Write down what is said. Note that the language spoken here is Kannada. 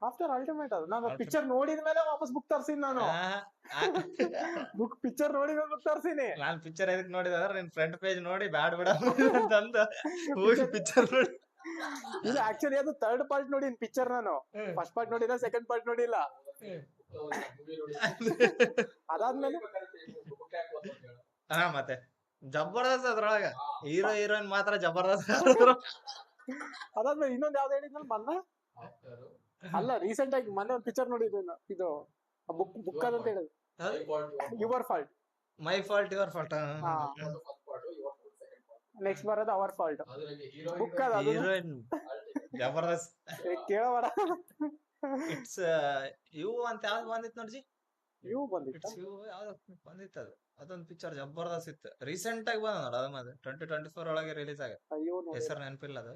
ಆಫ್ಟರ್ ಅಲ್ಟಿಮೇಟ್ ಅದು ನಾನು Ultimate. ಪಿಕ್ಚರ್ ನೋಡಿದ್ಮೇಲೆ ವಾಪಸ್ ಬುಕ್ ತರ್ಸಿನಿ ನಾನು. ಪಿಕ್ಚರ್ ನೋಡಿದ್ಮೇಲೆ ಬುಕ್ ತರ್ಸಿನಿ. ನಾನ್ ಪಿಕ್ಚರ್ ಎದಕ್ ನೋಡಿದ ಅಂದ್ರೆ ನಿನ್ ಫ್ರಂಟ್ ಪೇಜ್ ನೋಡಿ ಬ್ಯಾಡ್ ಬಿಡ ಅಂತಂದ ಹೋಗಿ ಪಿಕ್ಚರ್ ನೋಡಿ. ಇದು ಆಕ್ಚುಲಿ ಅದು ಥರ್ಡ್ ಪಾರ್ಟ್ ನೋಡಿನ್ ಪಿಕ್ಚರ್ ನಾನು. ಫಸ್ಟ್ ಪಾರ್ಟ್ ನೋಡಿಲ್ಲ, ಸೆಕೆಂಡ್ ಪಾರ್ಟ್ ನೋಡಿಲ್ಲ. ಅದಾದ್ಮೇಲೆ ಹಾ ಮತ್ತೆ ಜಬರ್ದಸ್ತ್ ಅದ್ರೊಳಗ ಹೀರೋ ಹೀರೋಯಿನ್ ಮಾತ್ರ ಜಬರ್ದಸ್ತ್. ಅದಾದ್ಮೇಲೆ ಇನ್ನೊಂದ್ ಯಾವ್ದು ಹೇಳಿದ್ನಲ್ಲ ಮೊನ್ನೆ, ಅಲ್ಲ ರೀಸೆಂಟ್ ಆಗಿ ಮೊನ್ನೆ ಒಂದು ಪಿಕ್ಚರ್ ನೋಡಿದ್ದೆ ನಾನು. ಇದು ಬುಕ್ ಅಂತ ಹೇಳಿದ್ರು, your fault. My fault your fault. Next ಬರೋದು ಅವರ್ ಫಾಲ್ಟ್. ಬುಕ್ ಅದ ಹೀರೋಯಿನ್ ಜಬರ್ದಸ್ತ್. ಕೇಳೋಣ. ಇಟ್ಸ್ ಯು ಅಂತ ಯಾವ್ದು ಬಂದಿತ್ತು ನೋಡ್ಜಿ, ಇವು ಬಂದಿತ್ತು. ಇಟ್ಸ್ ಯು ಯಾವ್ದು ಬಂದಿತ್ತು ಅದು. ಅದೊಂದು ಪಿಕ್ಚರ್ ಜಬರ್ದಸ್ತ್ ಇತ್ತು, ರೀಸೆಂಟ್ ಆಗಿ ಬಂದ ನೋಡ. ಅದು ಮತ್ತೆ 2024 ಒಳಗೆ ರಿಲೀಸ್ ಆಗ, ಅಯ್ಯೋ ಹೆಸರು ನೆನಪಿಲ್ಲ ಅದು.